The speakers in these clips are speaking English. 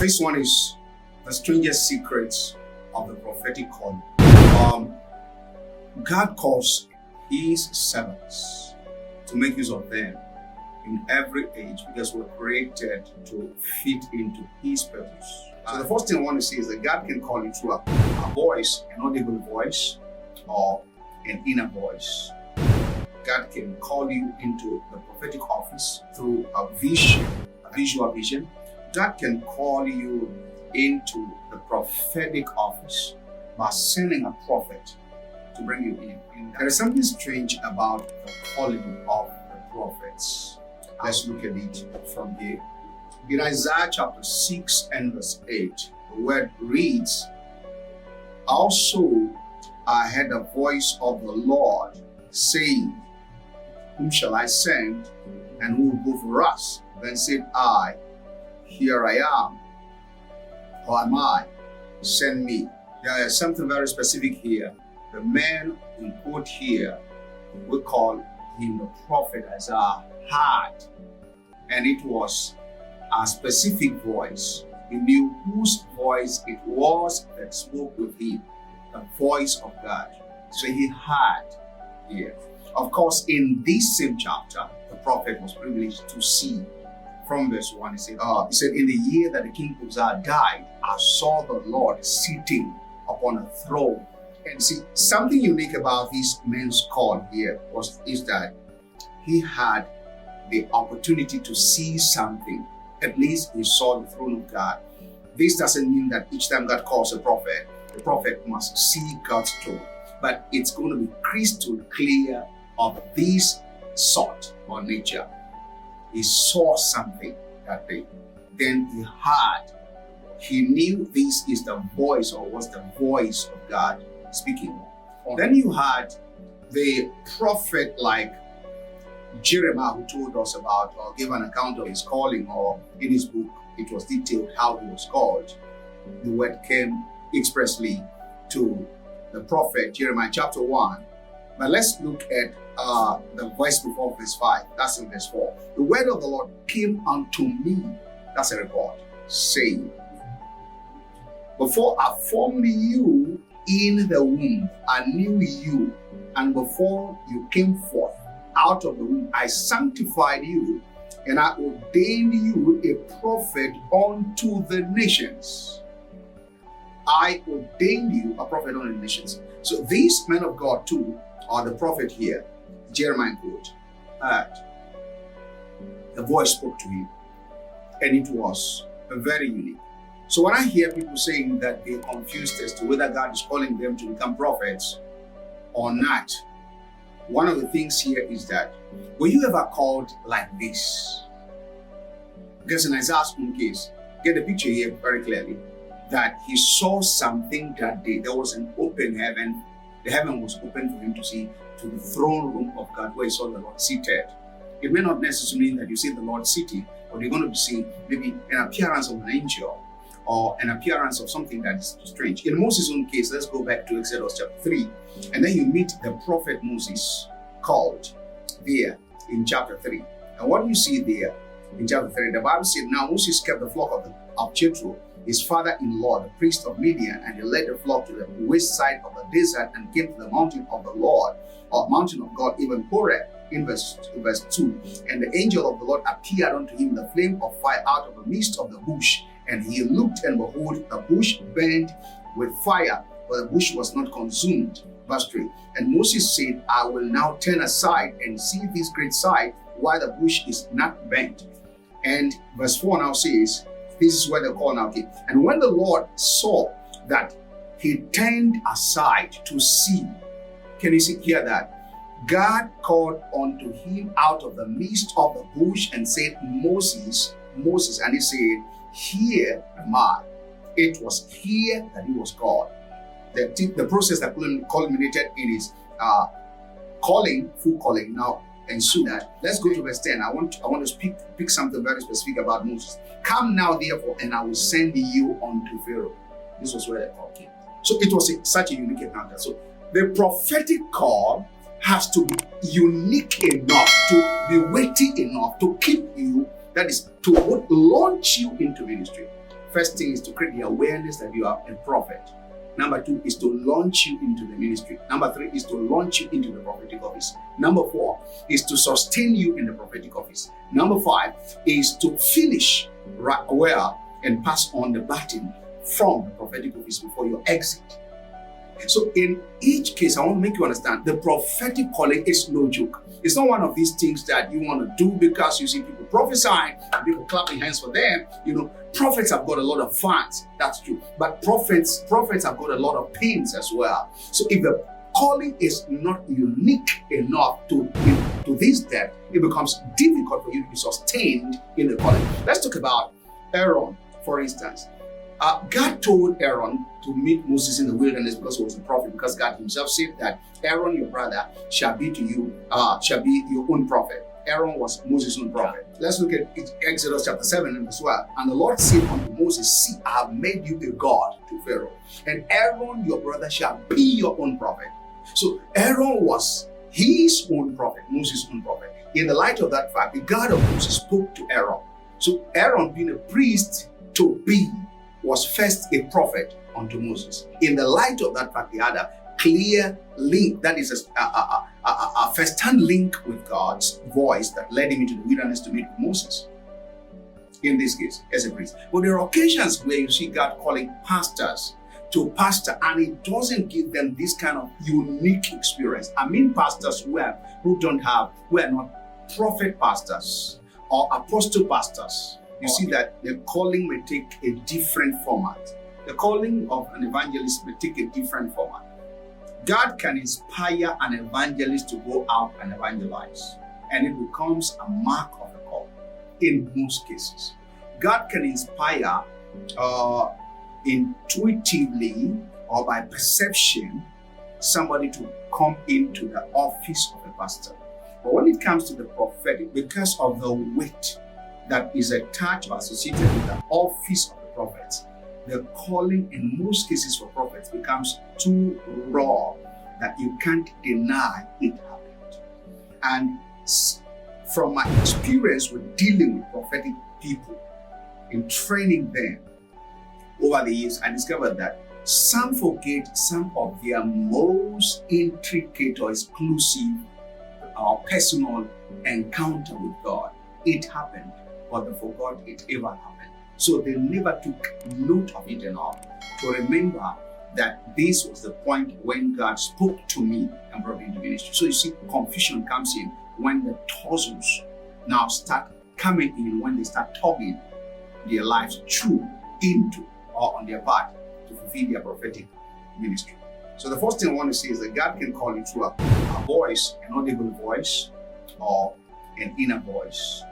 This one is the strangest secrets of the prophetic calling. God calls his servants to make use of them in every age because we're created to fit into his purpose. So the first thing I want to say is that God can call you through a voice, an audible voice, or an inner voice. God can call you into the prophetic office through a vision, a visual vision. God can call you into the prophetic office by sending a prophet to bring you in. There is something strange about the calling of the prophets. Let's look at it from here. In Isaiah chapter 6 and verse 8, the word reads, "Also I heard the voice of the Lord saying, Whom shall I send, and who will go for us? Then said I, Here I am. Who am I? Send me." There is something very specific here. The man we quote here, we call him the prophet Isaiah, had. And it was a specific voice. He knew whose voice it was that spoke with him, the voice of God. So he had here. Of course, in this same chapter, the prophet was privileged to see. From verse 1, he said, "In the year that the king Uzziah died, I saw the Lord sitting upon a throne." And see, something unique about this man's call here is that he had the opportunity to see something. At least he saw the throne of God. This doesn't mean that each time God calls a prophet, the prophet must see God's throne. But it's going to be crystal clear of this sort or nature. He saw something that day. Then he heard. He knew this is the voice or was the voice of God speaking. Then you had the prophet like Jeremiah, who told us about or gave an account of his calling, or in his book it was detailed how he was called. The word came expressly to the prophet Jeremiah chapter 1. But let's look at the verse before verse 5. That's in verse 4. "The word of the Lord came unto me," that's a report, "saying, Before I formed you in the womb, I knew you, and before you came forth out of the womb, I sanctified you, and I ordained you a prophet unto the nations." I ordained you a prophet unto the nations. So this man of God too, or the prophet here, Jeremiah quote, heard. The voice spoke to him, and it was very unique. So when I hear people saying that they're confused as to whether God is calling them to become prophets or not, one of the things here is that, were you ever called like this? Because in Isaiah's own case, get the picture here very clearly, that he saw something that day. There was an open heaven. The heaven was open for him to see to the throne room of God, where he saw the Lord seated. It may not necessarily mean that you see the Lord sitting, but you're going to be seeing maybe an appearance of an angel or an appearance of something that is strange. In Moses' own case, let's go back to Exodus chapter 3, and then you meet the prophet Moses called there in chapter 3. And what do you see there in chapter 3? The Bible said, "Now Moses kept the flock of Jethro, his father-in-law, the priest of Midian, and he led the flock to the west side of the desert and came to the mountain of the Lord, or mountain of God, even Horeb," in verse 2. "And the angel of the Lord appeared unto him in the flame of fire out of the midst of the bush. And he looked, and behold, the bush burned with fire, but the bush was not consumed." Verse 3. "And Moses said, I will now turn aside and see this great sight, why the bush is not burnt." And verse 4 now says, this is where the call now came. "And when the Lord saw that he turned aside to see," can you hear that? "God called unto him out of the midst of the bush and said, Moses, Moses. And he said, Here am I." It was here that he was called. The process that culminated in his calling, full calling, now ensued that. Let's go to verse 10. I want to pick something very specific about Moses. "Come now, therefore, and I will send you unto Pharaoh." This was where the call came. So it was such a unique encounter. So the prophetic call has to be unique enough, to be weighty enough to keep you, that is, to launch you into ministry. First thing is to create the awareness that you are a prophet. Number 2 is to launch you into the ministry. Number 3 is to launch you into the prophetic office. Number 4 is to sustain you in the prophetic office. Number 5 is to finish right well and pass on the baton from the prophetic office before your exit. So in each case, I want to make you understand the prophetic calling is no joke. It's not one of these things that you want to do because you see people prophesying and people clapping hands for them. Prophets have got a lot of fans. That's true. But prophets have got a lot of pains as well. So if the calling is not unique enough to this depth, it becomes difficult for you to be sustained in the calling. Let's talk about Aaron, for instance. God told Aaron to meet Moses in the wilderness because he was a prophet, because God himself said that Aaron, your brother, shall be your own prophet. Aaron was Moses' own prophet. Let's look at Exodus chapter 7 as well. And the Lord said unto Moses, see, I have made you a God to Pharaoh, and Aaron, your brother, shall be your own prophet. So Aaron was his own prophet, Moses' own prophet. In the light of that fact, the God of Moses spoke to Aaron. So Aaron, being a priest to be, was first a prophet unto Moses. In the light of that fact, they had a clear link, that is a first-hand link with God's voice that led him into the wilderness to meet with Moses. In this case, as a priest. But there are occasions where you see God calling pastors to pastor, and it doesn't give them this kind of unique experience. I mean pastors who are not prophet pastors or apostle pastors. You see that the calling may take a different format. The calling of an evangelist may take a different format. God can inspire an evangelist to go out and evangelize, and it becomes a mark of the call in most cases. God can inspire intuitively or by perception somebody to come into the office of a pastor. But when it comes to the prophetic, because of the weight that is attached or associated with the office of the prophets, the calling in most cases for prophets becomes too raw that you can't deny it happened. And from my experience with dealing with prophetic people, in training them over the years, I discovered that some forget some of their most intricate or exclusive or personal encounter with God. It happened, but they forgot it ever happened. So they never took note of it enough to remember that this was the point when God spoke to me and brought me into ministry. So you see, confusion comes in when the tussles now start coming in, when they start tugging their lives through into or on their path to fulfill their prophetic ministry. So the first thing I want to say is that God can call you through a voice, an audible voice, or an inner voice.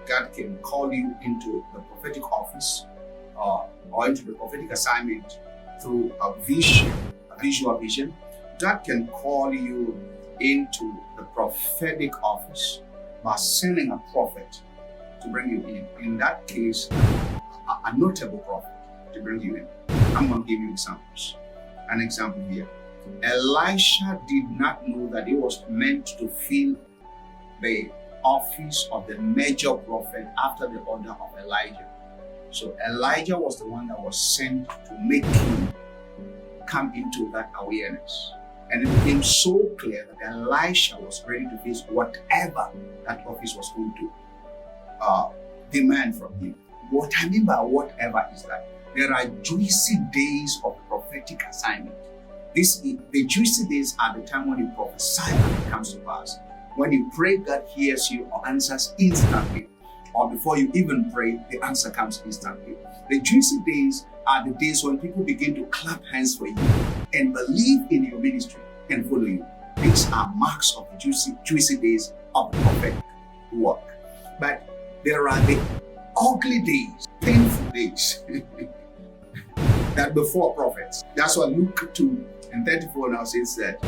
God can call you into the prophetic office or into the prophetic assignment through a vision, a visual vision. God can call you into the prophetic office by sending a prophet to bring you in. In that case, a notable prophet to bring you in. I'm going to give you examples. An example here. Elisha did not know that he was meant to fill the office of the major prophet after the order of Elijah. So Elijah was the one that was sent to make him come into that awareness. And it became so clear that Elisha was ready to face whatever that office was going to demand from him. What I mean by whatever is that there are juicy days of prophetic assignment. The juicy days are the time when you prophesy and it comes to pass. When you pray, God hears you or answers instantly. Or before you even pray, the answer comes instantly. The juicy days are the days when people begin to clap hands for you and believe in your ministry and follow you. These are marks of the juicy days of the prophetic work. But there are the ugly days, painful days that before prophets. That's why Luke 2:34 now says that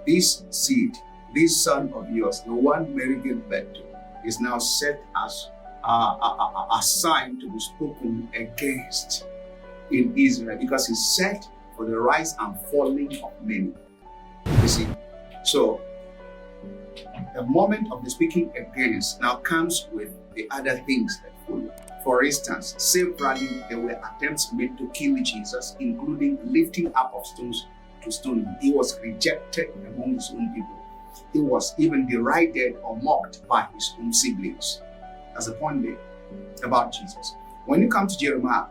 this seed, this son of yours, the one Mary gave birth to, is now set as a sign to be spoken against in Israel, because he's set for the rise and falling of many. You see, so the moment of the speaking against now comes with the other things that follow. For instance, severally there were attempts made to kill Jesus, including lifting up of stones to stone him. He was rejected among his own people. He was even derided or mocked by his own siblings. That's the point there about Jesus. When you come to Jeremiah,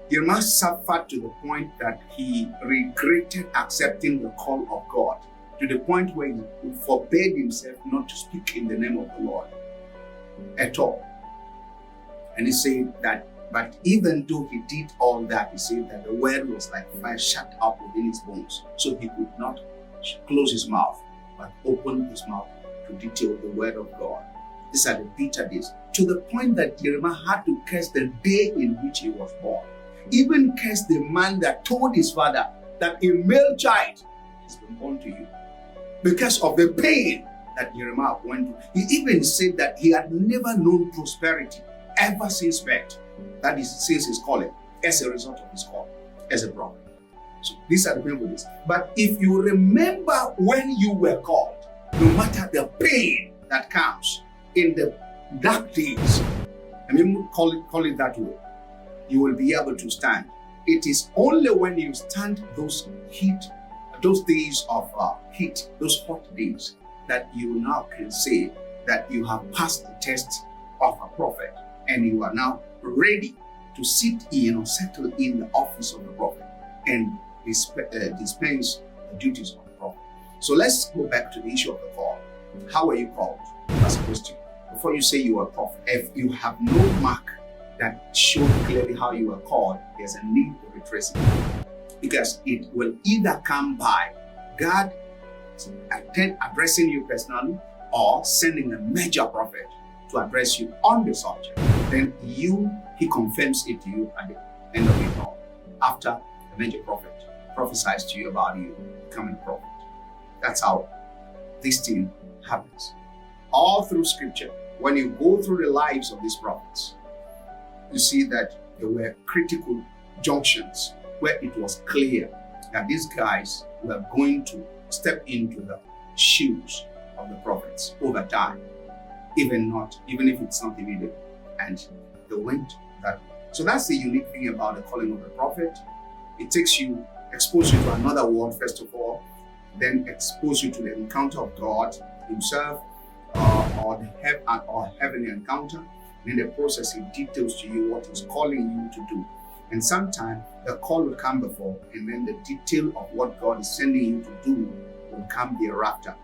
Jeremiah suffered to the point that he regretted accepting the call of God, to the point where he forbade himself not to speak in the name of the Lord at all. And he said that, but even though he did all that, he said that the word was like fire shut up within his bones. So he could not close his mouth, but open his mouth to detail the word of God. These are the bitter days, to the point that Jeremiah had to curse the day in which he was born. Even curse the man that told his father that a male child has been born to you, because of the pain that Jeremiah went through. He even said that he had never known prosperity ever since birth. That is, since his calling, as a result of his call as a prophet. So these are the painful days. But if you remember when you were called, no matter the pain that comes in the dark days, I mean, call it that way, you will be able to stand. It is only when you stand those days of heat, those hot days, that you now can say that you have passed the test of a prophet, and you are now ready to sit in or settle in the office of the prophet and dispense the duties of the prophet. So let's go back to the issue of the call. How are you called? That's a question. Before you say you are a prophet, if you have no mark that shows clearly how you are called, there's a need to retrace it. Because it will either come by God addressing you personally, or sending a major prophet to address you on the subject. Then he confirms it to you at the end of it all. After the major prophet prophesies to you about you becoming a prophet. That's how this thing happens. All through scripture, when you go through the lives of these prophets, you see that there were critical junctions where it was clear that these guys were going to step into the shoes of the prophets over time, even if it's not immediate. And they went that way. So that's the unique thing about the calling of the prophet. It takes you, expose you to another world first of all, then expose you to the encounter of God himself, or heavenly encounter. And in the process, it details to you what he's calling you to do. And sometimes the call will come before, and then the detail of what God is sending you to do will come thereafter.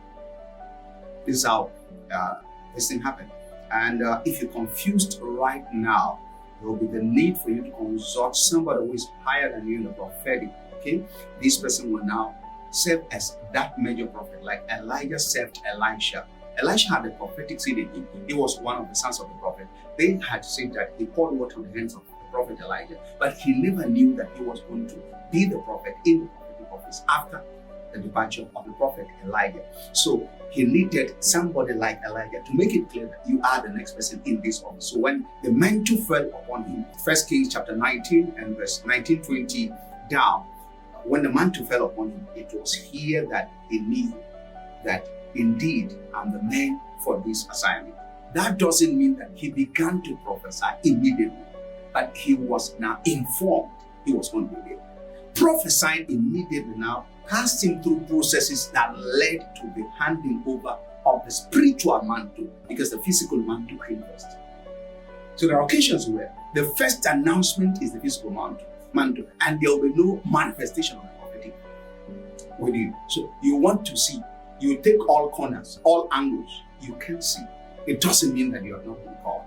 This is how this thing happened. And if you're confused right now, there will be the need for you to consult somebody who is higher than you in the prophetic. Okay, this person will now serve as that major prophet, like Elijah served Elisha. Elisha had a prophetic seed in him. He was one of the sons of the prophet. They had said that he poured water on the hands of the prophet Elijah, but he never knew that he was going to be the prophet in the prophetic office after the departure of the prophet Elijah. So he needed somebody like Elijah to make it clear that you are the next person in this office. So when the mantle fell upon him, 1 Kings chapter 19 and verse 19-20 down, when the mantle fell upon him, it was here that he knew that indeed I'm the man for this assignment. That doesn't mean that he began to prophesy immediately, but he was now informed he was going to be there. Prophesying immediately now passed him through processes that led to the handing over of the spiritual mantle, because the physical mantle came first. So there are occasions where the first announcement is the physical mantle, and there will be no manifestation of the prophetic with you. So you want to see, you take all corners, all angles, you can see. It doesn't mean that you are not been called.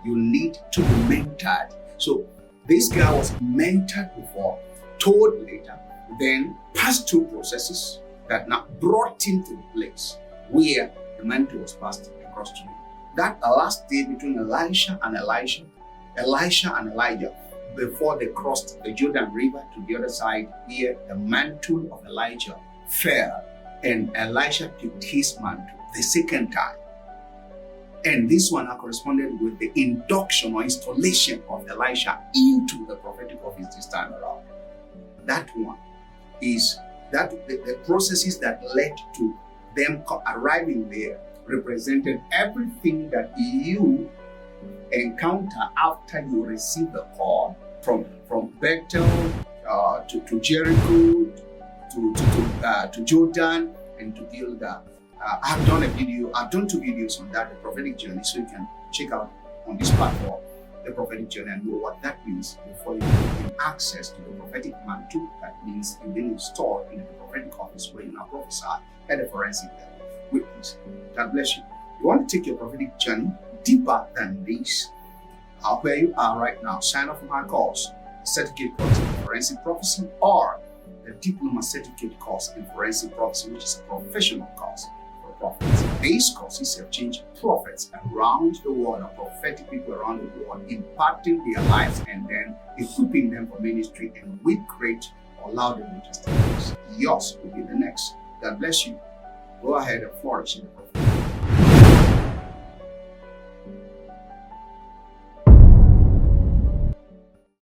You need to be mentored. So this guy was mentored before, told later, then passed through processes that now brought him to the place where the mantle was passed across to him. That last day between Elisha and Elijah, before they crossed the Jordan River to the other side, here the mantle of Elijah fell, and Elisha picked his mantle the second time. And this one corresponded with the induction or installation of Elisha into the prophetic office this time around. That one is that the processes that led to them arriving there represented everything that you encounter after you receive the call from Bethel to Jericho to Jordan and to Gilgal. I've done two videos on that, the prophetic journey, so you can check out on this platform the prophetic journey and know what that means before you gain access to the prophetic mantle. That means you've been installed in the prophetic office where you now prophesy at a forensic level. Witness. God bless you. You want to take your prophetic journey deeper than this? Where you are right now, sign up for my course, the certificate course in forensic prophecy, or the diploma certificate course in forensic prophecy, which is a professional course for prophets. These courses have changed prophets around the world, or prophetic people around the world, impacting their lives and then equipping them for ministry and with great or louder testimonies. Yours will be the next. God bless you. Go ahead and flourish in the